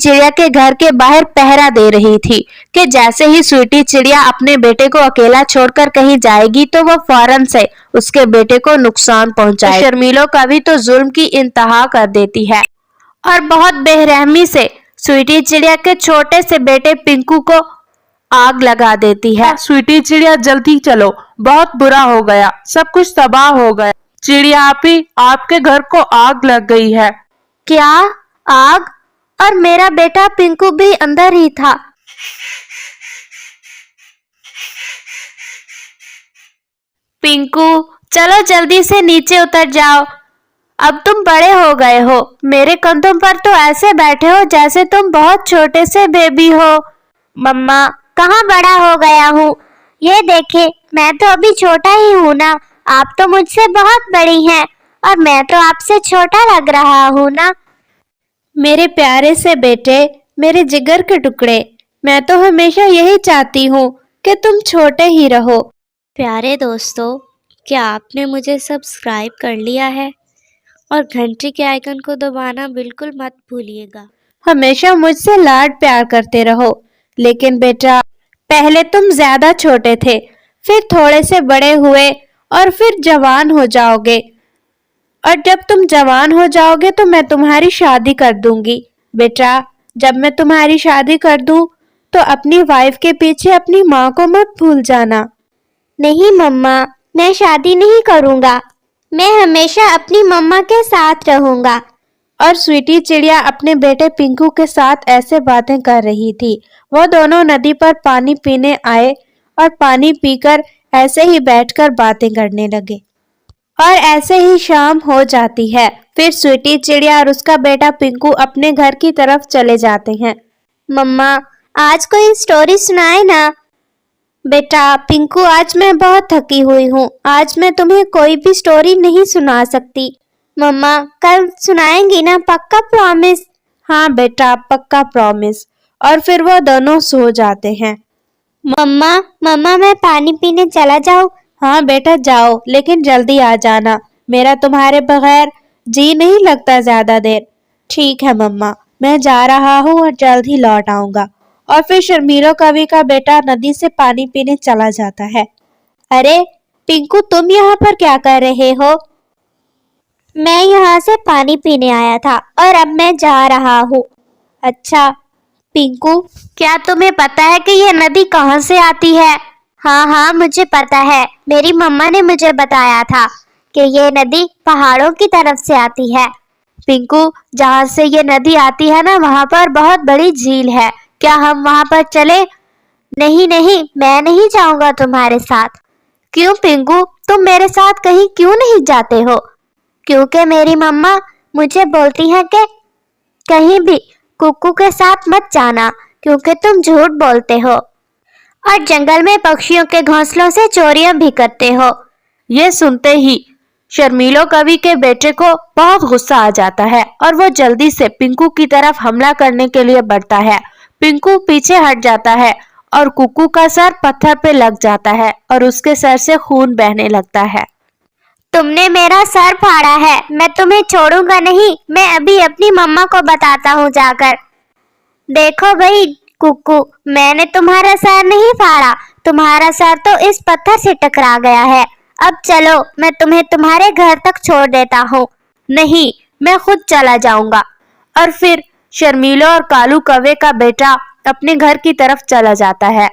चिड़िया के घर के बाहर पहरा दे रही थी कि जैसे ही स्वीटी चिड़िया अपने बेटे को अकेला छोड़कर कहीं जाएगी तो वो फौरन से उसके बेटे को नुकसान पहुंचाए। शर्मीलो कभी तो जुल्म की इंतहा कर देती है और बहुत बेरहमी से स्वीटी चिड़िया के छोटे से बेटे पिंकू को आग लगा देती है। स्वीटी चिड़िया जल्दी चलो, बहुत बुरा हो गया, सब कुछ तबाह हो गया। चिड़िया आपी, आपके घर को आग लग गई है। क्या? आग? और मेरा बेटा पिंकू भी अंदर ही था। पिंकू, चलो जल्दी से नीचे उतर जाओ, अब तुम बड़े हो गए हो। मेरे कंधों पर तो ऐसे बैठे हो जैसे तुम बहुत छोटे से बेबी हो। मम्मा, कहाँ बड़ा हो गया हूँ? ये देखे, मैं तो अभी छोटा ही हूँ ना। आप तो मुझसे बहुत बड़ी हैं और मैं तो आपसे छोटा लग रहा हूँ ना। मेरे प्यारे से बेटे, मेरे जिगर के टुकड़े, मैं तो हमेशा यही चाहती हूँ कि तुम छोटे ही रहो। प्यारे दोस्तों, क्या आपने मुझे सब्सक्राइब कर लिया है? और घंटी के आइकन को दबाना बिल्कुल मत भूलिएगा। हमेशा मुझसे लाड प्यार करते रहो। लेकिन बेटा, पहले तुम ज्यादा छोटे थे, फिर थोड़े से बड़े हुए और फिर जवान हो जाओगे। और जब तुम जवान हो जाओगे तो मैं तुम्हारी शादी कर दूंगी। बेटा, जब मैं तुम्हारी शादी कर दूं तो अपनी वाइफ के पीछे अपनी माँ को मत भूल जाना। नहीं मम्मा, मैं शादी नहीं करूँगा। मैं हमेशा अपनी मम्मा के साथ रहूँगा। और स्वीटी चिड़िया अपने बेटे पिंकू के साथ ऐसे बातें कर रही थी। वो दोनों नदी पर पानी पीने आए और पानी पीकर ऐसे ही बैठकर बातें करने लगे। और ऐसे ही शाम हो जाती है। फिर स्वीटी चिड़िया और उसका बेटा पिंकू अपने घर की तरफ चले जाते हैं। मम्मा, आज कोई स्टोरी सुनाए ना। बेटा पिंकू, आज मैं बहुत थकी हुई हूँ, आज मैं तुम्हें कोई भी स्टोरी नहीं सुना सकती। मम्मा, कल सुनाएंगी ना, पक्का प्रॉमिस? हाँ बेटा, पक्का प्रॉमिस। और फिर वो दोनों सो जाते हैं। मम्मा मैं पानी पीने चला जाऊँ? हाँ बेटा जाओ, लेकिन जल्दी आ जाना, मेरा तुम्हारे बगैर जी नहीं लगता ज्यादा देर। ठीक है मम्मा, मैं जा रहा हूँ और जल्द ही लौट आऊंगा। और फिर शर्मीलो कवि का बेटा नदी से पानी पीने चला जाता है। अरे पिंकू, तुम यहाँ पर क्या कर रहे हो? मैं यहाँ से पानी पीने आया था और अब मैं जा रहा हूँ। अच्छा पिंकू, क्या तुम्हें पता है कि ये नदी कहाँ से आती है? हाँ, मुझे पता है। मेरी मम्मा ने मुझे बताया था कि ये नदी पहाड़ों की तरफ से आती है। पिंकू, जहाँ से ये नदी आती है ना, वहाँ पर बहुत बड़ी झील है। क्या हम वहाँ पर चले? नहीं, मैं नहीं जाऊँगा तुम्हारे साथ। क्यों पिंकू, तुम मेरे साथ कहीं क्यों नहीं जाते हो? क्योंकि मेरी मम्मा मुझे बोलती है कि कहीं भी कुक्कू के साथ मत जाना, क्योंकि तुम झूठ बोलते हो और जंगल में पक्षियों के घोंसलों से चोरियां भी करते हो। ये सुनते ही शर्मीलो कवि के बेटे को बहुत गुस्सा आ जाता है और वो जल्दी से पिंकू की तरफ हमला करने के लिए बढ़ता है। पिंकू पीछे हट जाता है और कुक्कू का सर पत्थर पे लग जाता है और उसके सर से खून बहने लगता है। तुमने मेरा सर फाड़ा है, मैं तुम्हें छोड़ूंगा नहीं। मैं अभी अपनी मम्मा को बताता हूँ जाकर। देखो भाई कुक्कू, मैंने तुम्हारा सर नहीं फाड़ा, तुम्हारा सर तो इस पत्थर से टकरा गया है। अब चलो, मैं तुम्हें तुम्हारे घर तक छोड़ देता हूँ। नहीं, मैं खुद चला जाऊंगा। और फिर शर्मीलो और कालू कौवे का बेटा अपने घर की तरफ चला जाता है।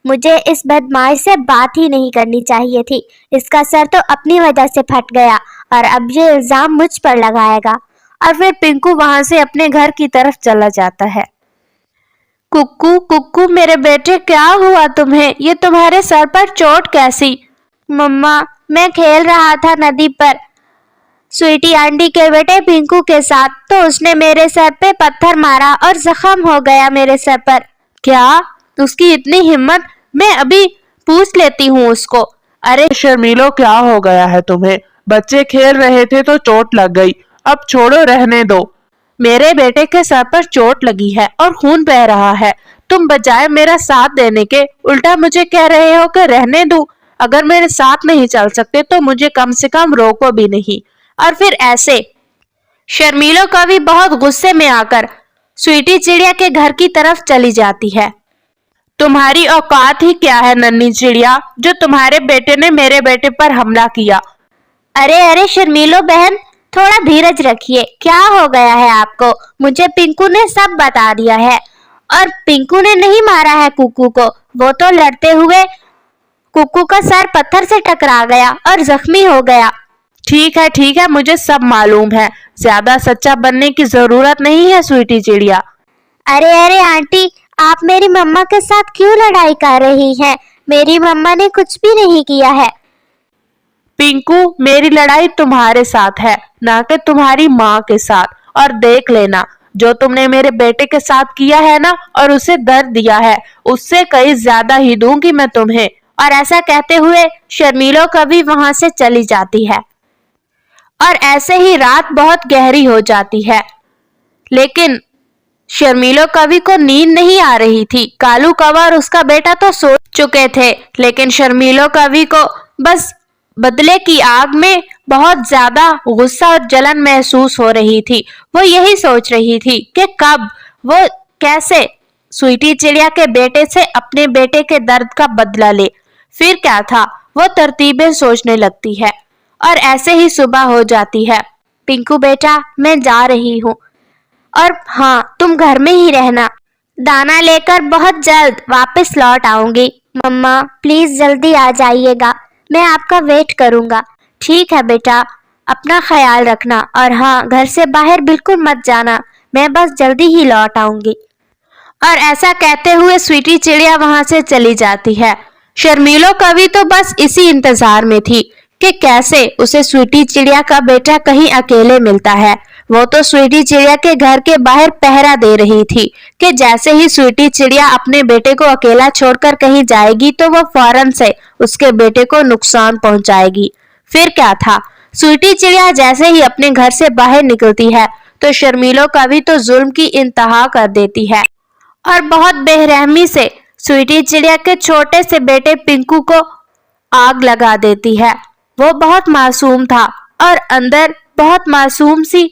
मुझे इस बदमाश से बात ही नहीं करनी चाहिए थी। इसका सर तो अपनी वजह से फट गया और अब ये इल्जाम मुझ पर लगाएगा। और फिर पिंकू वहां से अपने घर की तरफ चला जाता है। कुक्कू, मेरे बेटे, क्या हुआ तुम्हें? ये तुम्हारे सर पर चोट कैसी? मम्मा, मैं खेल रहा था नदी पर स्वीटी आंटी के बेटे पिंकू के साथ, तो उसने मेरे सर पे पत्थर मारा और जख्म हो गया मेरे सर पर। क्या? उसकी इतनी हिम्मत? मैं अभी पूछ लेती हूँ उसको। अरे शर्मीलो, क्या हो गया है तुम्हें? बच्चे खेल रहे थे तो चोट लग गई, अब छोड़ो, रहने दो। मेरे बेटे के सर पर चोट लगी है और खून बह रहा है। तुम बजाय मेरा साथ देने के उल्टा मुझे कह रहे हो कि रहने दूं। अगर मेरे साथ नहीं चल सकते तो मुझे कम से कम रोको भी नहीं। और फिर ऐसे शर्मीलो कवि बहुत गुस्से में आकर स्वीटी चिड़िया के घर की तरफ चली जाती है। तुम्हारी औकात ही क्या है नन्ही चिड़िया, जो तुम्हारे बेटे ने मेरे बेटे पर हमला किया। अरे अरे शर्मीलो बहन, थोड़ा धीरज रखिए। क्या हो गया है आपको? मुझे पिंकू ने सब बता दिया है। और पिंकू ने नहीं मारा है कुकू को, वो तो लड़ते हुए कुकू का सर पत्थर से टकरा गया और जख्मी हो गया। ठीक है, मुझे सब मालूम है। ज्यादा सच्चा बनने की जरूरत नहीं है स्वीटी चिड़िया। अरे अरे आंटी, आप मेरी मम्मा के साथ क्यों लड़ाई कर रही हैं? मेरी मम्मा ने कुछ भी नहीं किया है। पिंकू, मेरी लड़ाई तुम्हारे साथ है, ना कि तुम्हारी माँ के साथ। और देख लेना, जो तुमने मेरे बेटे के साथ किया है ना, और उसे दर्द दिया है, उससे कहीं ज्यादा ही दूंगी मैं तुम्हें। और ऐसा कहते हुए शर्मीलो कवि वहां से चली जाती है। और ऐसे ही रात बहुत गहरी हो जाती है, लेकिन शर्मीलो कवि को नींद नहीं आ रही थी। कालू कौवा और उसका बेटा तो सो चुके थे, लेकिन शर्मीलो कवि को बस बदले की आग में बहुत ज्यादा गुस्सा और जलन महसूस हो रही थी। वो यही सोच रही थी कि कब वो कैसे स्वीटी चिड़िया के बेटे से अपने बेटे के दर्द का बदला ले। फिर क्या था, वो तरतीबें सोचने लगती है। और ऐसे ही सुबह हो जाती है। पिंकू बेटा, मैं जा रही हूँ, और हाँ, तुम घर में ही रहना। दाना लेकर बहुत जल्द वापस लौट आऊंगी। मम्मा प्लीज जल्दी आ जाइएगा, मैं आपका वेट करूंगा। ठीक है बेटा, अपना ख्याल रखना, और हाँ, घर से बाहर बिल्कुल मत जाना, मैं बस जल्दी ही लौट आऊंगी। और ऐसा कहते हुए स्वीटी चिड़िया वहां से चली जाती है। शर्मीलो कवि तो बस इसी इंतजार में थी कि कैसे उसे स्वीटी चिड़िया का बेटा कहीं अकेले मिलता है। वो तो स्वीटी चिड़िया के घर के बाहर पहरा दे रही थी कि जैसे ही स्वीटी चिड़िया अपने बेटे को अकेला छोड़कर कहीं जाएगी तो वो फौरन से उसके बेटे को नुकसान पहुंचाएगी। फिर क्या था, स्वीटी चिड़िया जैसे ही अपने घर से बाहर निकलती है तो शर्मीलो कवि तो जुल्म की इंतहा कर देती है और बहुत बेरहमी से स्वीटी चिड़िया के छोटे से बेटे पिंकू को आग लगा देती है। वो बहुत मासूम था और अंदर बहुत मासूम सी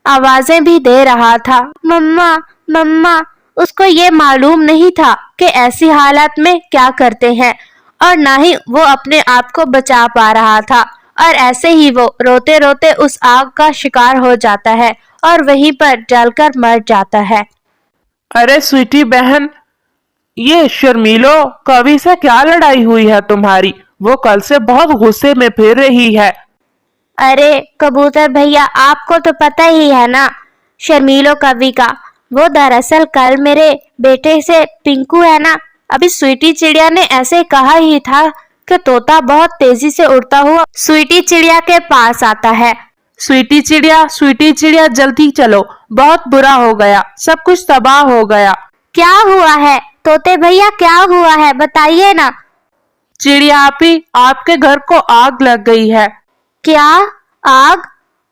आवाजें भी दे रहा था, मम्मा मम्मा। उसको ये मालूम नहीं था कि ऐसी हालत में क्या करते हैं, और ना ही वो अपने आप को बचा पा रहा था। और ऐसे ही वो रोते रोते उस आग का शिकार हो जाता है और वहीं पर जलकर मर जाता है। अरे स्वीटी बहन, ये शर्मीलो कवि से क्या लड़ाई हुई है तुम्हारी? वो कल से बहुत गुस्से में फिर रही है। अरे कबूतर भैया, आपको तो पता ही है ना शर्मीलो कवि का। वो दरअसल कल मेरे बेटे से पिंकू है ना, अभी स्वीटी चिड़िया ने ऐसे कहा ही था कि तोता बहुत तेजी से उड़ता हुआ स्वीटी चिड़िया के पास आता है। स्वीटी चिड़िया जल्दी चलो, बहुत बुरा हो गया, सब कुछ तबाह हो गया। क्या हुआ है तोते भैया, क्या हुआ है, बताइए ना। चिड़िया आपी, आपके घर को आग लग गई है। क्या आग?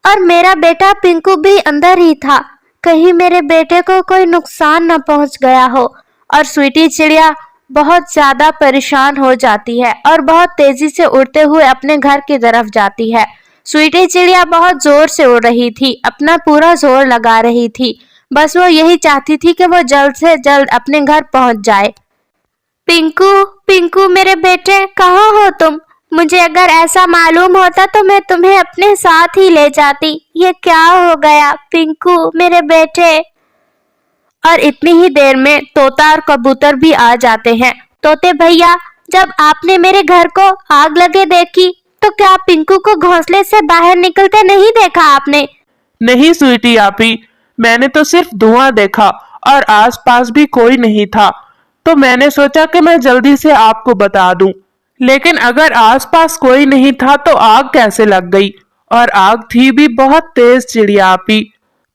और मेरा बेटा पिंकू भी अंदर ही था, कहीं मेरे बेटे को कोई नुकसान न पहुंच गया हो। और स्वीटी चिड़िया बहुत ज्यादा परेशान हो जाती है और बहुत तेजी से उड़ते हुए अपने घर की तरफ जाती है। स्वीटी चिड़िया बहुत जोर से उड़ रही थी, अपना पूरा जोर लगा रही थी। बस वो यही चाहती थी कि वो जल्द से जल्द अपने घर पहुंच जाए। पिंकू पिंकू मेरे बेटे, कहाँ हो तुम? मुझे अगर ऐसा मालूम होता तो मैं तुम्हें अपने साथ ही ले जाती। ये क्या हो गया पिंकू मेरे बेटे? और इतनी ही देर में तोता और कबूतर भी आ जाते हैं। तोते भैया, जब आपने मेरे घर को आग लगे देखी तो क्या पिंकू को घोंसले से बाहर निकलते नहीं देखा आपने? नहीं स्वीटी आपी, मैंने तो सिर्फ धुआं देखा और आसपास भी कोई नहीं था, तो मैंने सोचा कि मैं जल्दी से आपको बता दूं। लेकिन अगर आसपास कोई नहीं था तो आग कैसे लग गई? और आग थी भी बहुत तेज चिड़िया आपी,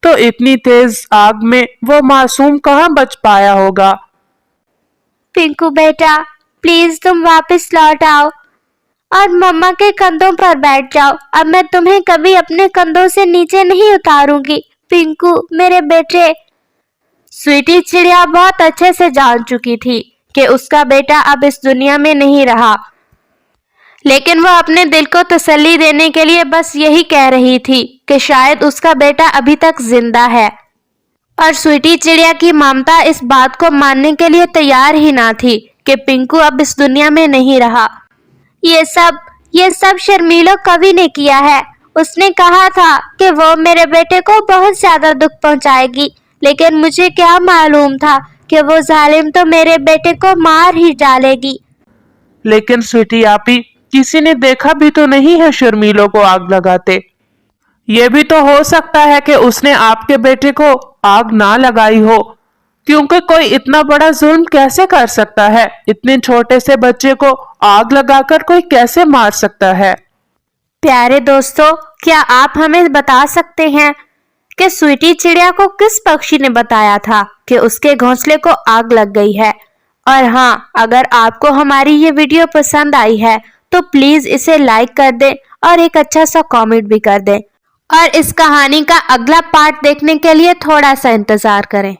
तो इतनी तेज आग में वो मासूम कहाँ बच पाया होगा। पिंकू बेटा, प्लीज तुम वापस लौट आओ और मम्मा के कंधों पर बैठ जाओ। अब मैं तुम्हें कभी अपने कंधों से नीचे नहीं उतारूंगी। पिंकू मेरे बेटे। स्वीटी चिड़िया बहुत अच्छे से जान चुकी थी कि उसका बेटा अब इस दुनिया में नहीं रहा, लेकिन वो अपने दिल को तसल्ली देने के लिए बस यही कह रही थी कि शायद उसका बेटा अभी तक जिंदा है। और स्वीटी चिड़िया की ममता इस बात को मानने के लिए तैयार ही ना थी कि पिंकू अब इस दुनिया में नहीं रहा। ये सब शर्मीलो कवि ने किया है। उसने कहा था कि वो मेरे बेटे को बहुत ज्यादा दुख पहुंचाएगी, लेकिन मुझे क्या मालूम था कि वो जालिम तो मेरे बेटे को मार ही डालेगी। लेकिन स्वीटी आपी, किसी ने देखा भी तो नहीं है शर्मीलो को आग लगाते। ये भी तो हो सकता है कि उसने आपके बेटे को आग ना लगाई हो, क्योंकि कोई इतना बड़ा जुल्म कैसे कर सकता है? इतने छोटे से बच्चे को आग लगाकर कोई कैसे मार सकता है? प्यारे दोस्तों, क्या आप हमें बता सकते हैं कि स्वीटी चिड़िया को किस पक्षी ने बताया था कि उसके घोंसले को आग लग गई है? और हाँ, अगर आपको हमारी ये वीडियो पसंद आई है तो प्लीज इसे लाइक कर दें और एक अच्छा सा कमेंट भी कर दें, और इस कहानी का अगला पार्ट देखने के लिए थोड़ा सा इंतजार करें।